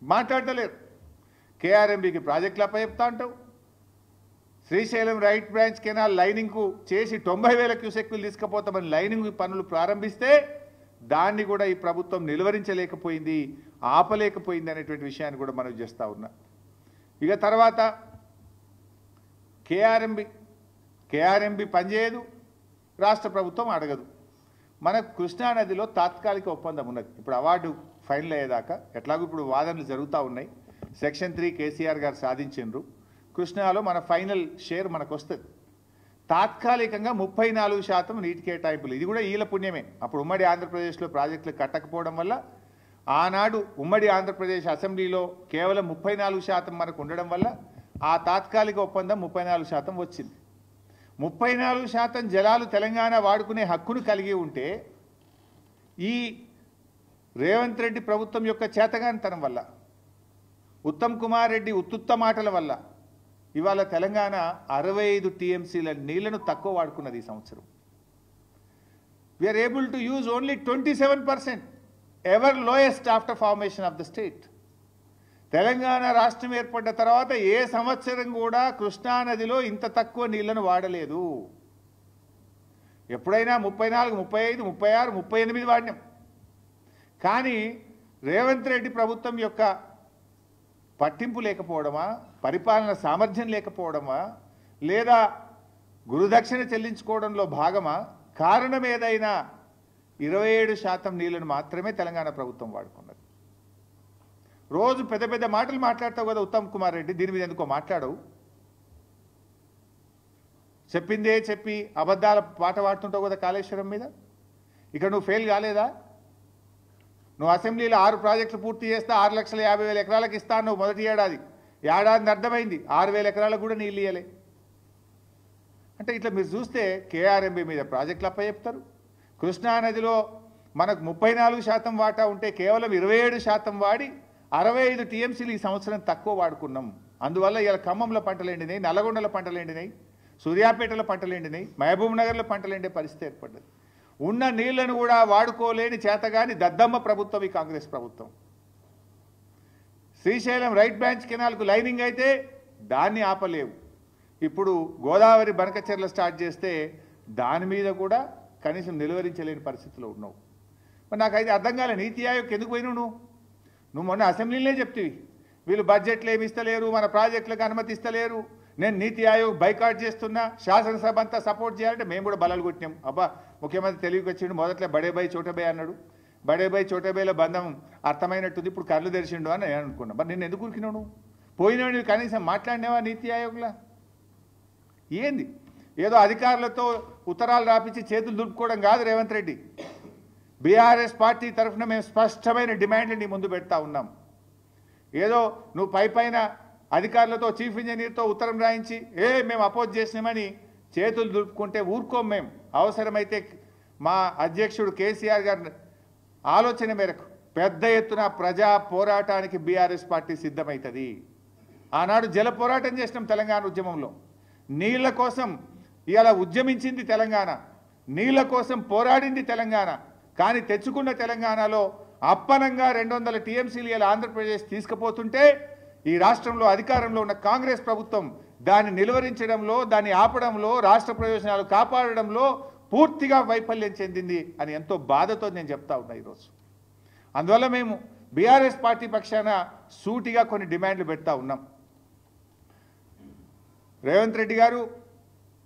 మాట్లాడలేరు. కేఆర్ఎంబీకి ప్రాజెక్టులు అప్పచెప్తా అంటావు, శ్రీశైలం రైట్ బ్రాంచ్ కెనాల్ లైనింగ్కు చేసి 90,000 క్యూసెక్కులు తీసుకుపోతామని లైనింగ్ పనులు ప్రారంభిస్తే దాన్ని కూడా ఈ ప్రభుత్వం నిలువరించలేకపోయింది, ఆపలేకపోయింది అనేటువంటి విషయాన్ని కూడా మనం చేస్తూ ఉన్నా. ఇక తర్వాత కేఆర్ఎంబీ పనిచేయదు, రాష్ట్ర ప్రభుత్వం అడగదు. మనకు కృష్ణానదిలో తాత్కాలిక ఒప్పందం ఉన్నది. ఇప్పుడు అవార్డు ఫైనల్ అయ్యేదాకా ఎట్లాగో ఇప్పుడు వాదనలు జరుగుతూ ఉన్నాయి. సెక్షన్ 3 కేసీఆర్ గారు సాధించిండ్రు. కృష్ణాలో మన ఫైనల్ షేర్ మనకు వస్తుంది. తాత్కాలికంగా 34% నీటి కేటాయింపులు, ఇది కూడా ఈల పుణ్యమే. అప్పుడు ఉమ్మడి ఆంధ్రప్రదేశ్లో ప్రాజెక్టులు కట్టకపోవడం వల్ల ఆనాడు ఉమ్మడి ఆంధ్రప్రదేశ్ అసెంబ్లీలో కేవలం 34% మనకు ఉండడం వల్ల ఆ తాత్కాలిక ఒప్పందం 34% వచ్చింది. 34% జలాలు తెలంగాణ వాడుకునే హక్కును కలిగి ఉంటే ఈ రేవంత్ రెడ్డి ప్రభుత్వం యొక్క చేతగానితనం వల్ల, ఉత్తమ్ కుమార్ రెడ్డి ఉత్తుత్త మాటల వల్ల ఇవాళ తెలంగాణ 65 టీఎంసీల నీళ్లను తక్కువ వాడుకున్నది ఈ సంవత్సరం. We are able to use only 27%, ever lowest after formation of the state. Telangana రాష్ట్రం ఏర్పడ్డ తర్వాత ఏ సంవత్సరం కూడా కృష్ణానదిలో ఇంత తక్కువ నీళ్లను వాడలేదు. ఎప్పుడైనా 34, 35, 36, 38 వాడినాం. కానీ రేవంత్ రెడ్డి ప్రభుత్వం యొక్క పట్టింపు లేకపోవడమా, పరిపాలన సామర్థ్యం లేకపోవడమా, లేదా గురుదక్షిణ చెల్లించుకోవడంలో భాగమా, కారణం ఏదైనా 27% నీళ్లను మాత్రమే తెలంగాణ ప్రభుత్వం వాడుకున్నది. రోజు పెద్ద పెద్ద మాటలు మాట్లాడతావు కదా ఉత్తమ్ కుమార్ రెడ్డి, దీని మీద ఎందుకో మాట్లాడవు? చెప్పిందే చెప్పి అబద్ధాల పాట పాడుతుంటావు కదా కాళేశ్వరం మీద. ఇక్కడ నువ్వు ఫెయిల్ కాలేదా? నువ్వు అసెంబ్లీలో 6 ప్రాజెక్టులు పూర్తి చేస్తే 6,50,000 ఎకరాలకు ఇస్తాను నువ్వు మొదటి ఏడాది. ఏడాది అర్థమైంది 6,000 ఎకరాలకు కూడా నీళ్ళు ఇయ్యలే. అంటే ఇట్లా మీరు చూస్తే కేఆర్ఎంబీ మీద ప్రాజెక్టులు అప్పచెప్తారు. కృష్ణానదిలో మనకు 34% వాటా ఉంటే కేవలం 27% వాడి 65 టీఎంసీలు ఈ సంవత్సరం తక్కువ వాడుకున్నాం. అందువల్ల ఇలా ఖమ్మంలో పంటలు ఎండినాయి, నల్లగొండలో పంటలు ఎండినాయి, సూర్యాపేటలో పంటలు ఎండినాయి, మహబూబ్ నగర్లో పంటలు ఎండే పరిస్థితి ఏర్పడ్డది. ఉన్న నీళ్లను కూడా వాడుకోలేని చేతగాని దద్దమ్మ ప్రభుత్వం ఈ కాంగ్రెస్ ప్రభుత్వం. శ్రీశైలం రైట్ బ్రాంచ్ కెనాల్కు లైనింగ్ అయితే దాన్ని ఆపలేవు. ఇప్పుడు గోదావరి బనకచెర్ల స్టార్ట్ చేస్తే దాని మీద కూడా కనీసం నిలువరించలేని పరిస్థితిలో ఉన్నావు. మరి నాకైతే అర్థం కాలే, నీతి ఆయోగ్ ఎందుకు పోయినావు నువ్వు మొన్న అసెంబ్లీలోనే చెప్తివి వీళ్ళు బడ్జెట్లు ఏమి ఇస్తలేరు, మన ప్రాజెక్టులకు అనుమతి ఇస్తలేరు, నేను నీతి ఆయోగ్ బైకాట్ చేస్తున్నా, శాసనసభ అంతా సపోర్ట్ చేయాలంటే మేము కూడా బలాలు కొట్టినాం. అబ్బా ముఖ్యమంత్రి తెలివికి వచ్చిండు, మొదట్లో బడేబాయి చోటబాయి అన్నాడు, బడేబాయి చోటబాయిల బంధం అర్థమైనట్టుంది, ఇప్పుడు కళ్ళు తెరిచిండు అని నేను అనుకున్నా. మరి నేను ఎందుకు ఉరికినావు? నువ్వు పోయినావు, నువ్వు కనీసం మాట్లాడినావా నీతి ఆయోగ్లా? ఏంది ఏదో అధికారులతో ఉత్తరాలు రాపించి చేతులు దులుపుకోవడం కాదు రేవంత్ రెడ్డి. బీఆర్ఎస్ పార్టీ తరఫున మేము స్పష్టమైన డిమాండ్లు నీ ముందు పెడతా ఉన్నాం. ఏదో నువ్వు పైన అధికారులతో చీఫ్ ఇంజనీర్తో ఉత్తరం రాయించి మేము అపోజ్ చేసినామని చేతులు దులుపుకుంటే ఊరుకోం. మేము అవసరమైతే మా అధ్యక్షుడు కేసీఆర్ గారి ఆలోచన మేరకు పెద్ద ఎత్తున ప్రజా పోరాటానికి బీఆర్ఎస్ పార్టీ సిద్ధమవుతుంది. ఆనాడు జల పోరాటం చేసినాం తెలంగాణ ఉద్యమంలో. నీళ్ల కోసం ఇవాళ ఉద్యమించింది తెలంగాణ, నీళ్ల కోసం పోరాడింది తెలంగాణ. కానీ తెచ్చుకున్న తెలంగాణలో అప్పనంగా 200 టీఎంసీలు ఇలా ఆంధ్రప్రదేశ్ తీసుకుపోతుంటే ఈ రాష్ట్రంలో అధికారంలో ఉన్న కాంగ్రెస్ ప్రభుత్వం దాన్ని నిలువరించడంలో, దాన్ని ఆపడంలో, రాష్ట్ర ప్రయోజనాలు కాపాడడంలో పూర్తిగా వైఫల్యం చెందింది అని ఎంతో బాధతో నేను చెప్తా ఉన్నా ఈరోజు. అందువల్ల మేము బీఆర్ఎస్ పార్టీ పక్షాన సూటిగా కొన్ని డిమాండ్లు పెడతా ఉన్నాం. రేవంత్ రెడ్డి గారు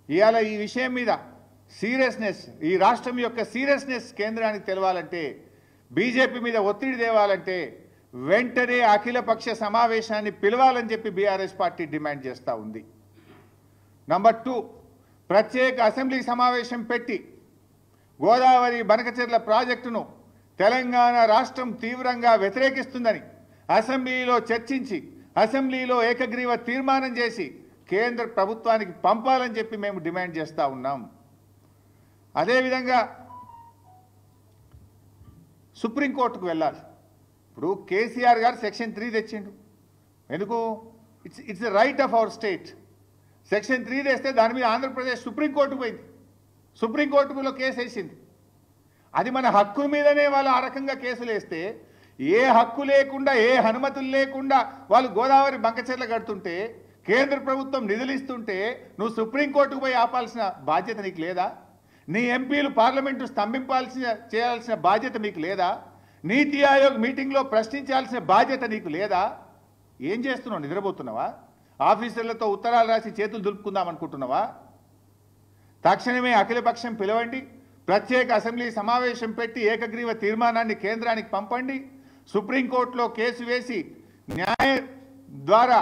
ఇవాళ ఈ విషయం మీద సీరియస్నెస్, ఈ రాష్ట్రం యొక్క సీరియస్నెస్ కేంద్రానికి తెలవాలంటే, బీజేపీ మీద ఒత్తిడి తేవాలంటే వెంటనే అఖిలపక్ష సమావేశాన్ని పిలవాలని చెప్పి బీఆర్ఎస్ పార్టీ డిమాండ్ చేస్తూ ఉంది. నంబర్ 2, ప్రత్యేక అసెంబ్లీ సమావేశం పెట్టి గోదావరి బనకచెర్ల ప్రాజెక్టును తెలంగాణ రాష్ట్రం తీవ్రంగా వ్యతిరేకిస్తుందని అసెంబ్లీలో చర్చించి అసెంబ్లీలో ఏకగ్రీవ తీర్మానం చేసి కేంద్ర ప్రభుత్వానికి పంపాలని చెప్పి మేము డిమాండ్ చేస్తూ ఉన్నాం. అదేవిధంగా సుప్రీంకోర్టుకు వెళ్ళాలి. ఇప్పుడు కేసీఆర్ గారు సెక్షన్ 3 తెచ్చిండు. ఎందుకు? It's the right of our state. Section 3 తెస్తే దాని మీద ఆంధ్రప్రదేశ్ సుప్రీంకోర్టుకు పోయింది. సుప్రీంకోర్టులో కేసు వేసింది. అది మన హక్కు మీదనే వాళ్ళు ఆ రకంగా కేసులు వేస్తే, ఏ హక్కు లేకుండా ఏ అనుమతులు లేకుండా వాళ్ళు గోదావరి బంకచెర్ల కడుతుంటే, కేంద్ర ప్రభుత్వం నిధులు ఇస్తుంటే నువ్వు సుప్రీంకోర్టుకు పోయి ఆపాల్సిన బాధ్యత నీకు లేదా? నీ ఎంపీలు పార్లమెంటు చేయాల్సిన బాధ్యత మీకు లేదా? నీతి ఆయోగ్ మీటింగ్లో ప్రశ్నించాల్సిన బాధ్యత నీకు లేదా? ఏం చేస్తున్నావు? నిద్రపోతున్నావా? ఆఫీసర్లతో ఉత్తరాలు రాసి చేతులు దులుపుకుందాం అనుకుంటున్నావా? తక్షణమే అఖిలపక్షం పిలవండి, ప్రత్యేక అసెంబ్లీ సమావేశం పెట్టి ఏకగ్రీవ తీర్మానాన్ని కేంద్రానికి పంపండి, సుప్రీంకోర్టులో కేసు వేసి న్యాయ ద్వారా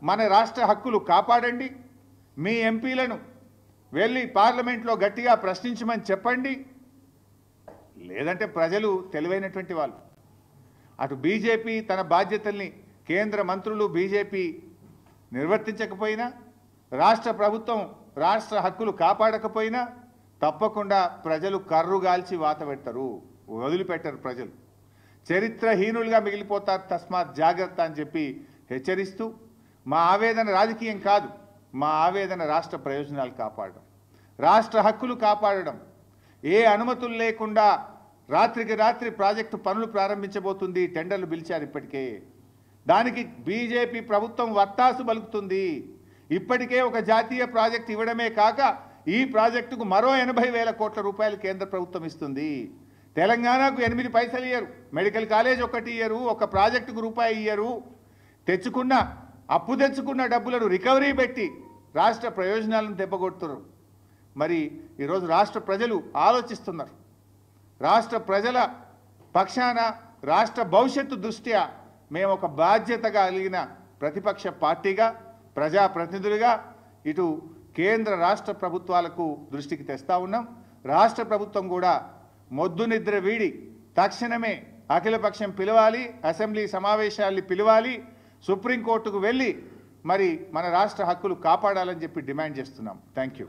మన రాష్ట్ర హక్కులు కాపాడండి, మీ ఎంపీలను వెళ్ళి పార్లమెంట్లో గట్టిగా ప్రశ్నించమని చెప్పండి. లేదంటే ప్రజలు తెలివైనటువంటి వాళ్ళు, అటు బీజేపీ తన బాధ్యతల్ని కేంద్ర మంత్రులు బీజేపీ నిర్వర్తించకపోయినా, రాష్ట్ర ప్రభుత్వం రాష్ట్ర హక్కులు కాపాడకపోయినా తప్పకుండా ప్రజలు కర్రుగాల్చి వాత పెడతారు, వదిలిపెట్టరు. ప్రజలు చరిత్రహీనులుగా మిగిలిపోతారు. తస్మాత్ జాగ్రత్త అని చెప్పి హెచ్చరిస్తూ, మా ఆవేదన రాజకీయం కాదు, మా ఆవేదన రాష్ట్ర ప్రయోజనాలు కాపాడడం, రాష్ట్ర హక్కులు కాపాడడం. ఏ అనుమతులు లేకుండా రాత్రికి రాత్రి ప్రాజెక్టు పనులు ప్రారంభించబోతుంది. టెండర్లు పిలిచారు ఇప్పటికే. దానికి బీజేపీ ప్రభుత్వం వత్తాసు పలుకుతుంది. ఇప్పటికే ఒక జాతీయ ప్రాజెక్టు ఇవ్వడమే కాక ఈ ప్రాజెక్టుకు మరో 80,000 కోట్ల రూపాయలు కేంద్ర ప్రభుత్వం ఇస్తుంది. తెలంగాణకు 8 పైసలు ఇయ్యరు, మెడికల్ కాలేజ్ ఒకటి ఇయ్యరు, ఒక ప్రాజెక్టుకు రూపాయి ఇయ్యరు. అప్పు తెచ్చుకున్న డబ్బులను రికవరీ పెట్టి రాష్ట్ర ప్రయోజనాలను దెబ్బకొడుతున్నారు. మరి ఈరోజు రాష్ట్ర ప్రజలు ఆలోచిస్తున్నారు. రాష్ట్ర ప్రజల పక్షాన రాష్ట్ర భవిష్యత్తు దృష్ట్యా మేము ఒక బాధ్యత కలిగిన ప్రతిపక్ష పార్టీగా, ప్రజాప్రతినిధులుగా ఇటు కేంద్ర రాష్ట్ర ప్రభుత్వాలకు దృష్టికి తెస్తా ఉన్నాం. రాష్ట్ర ప్రభుత్వం కూడా మొద్దు నిద్ర వీడి తక్షణమే అఖిలపక్షం పిలవాలి, అసెంబ్లీ సమావేశాల్ని పిలవాలి, సుప్రీంకోర్టుకు వెళ్ళి మరి మన రాష్ట్ర హక్కులు కాపాడాలని చెప్పి డిమాండ్ చేస్తున్నాం. Thank you.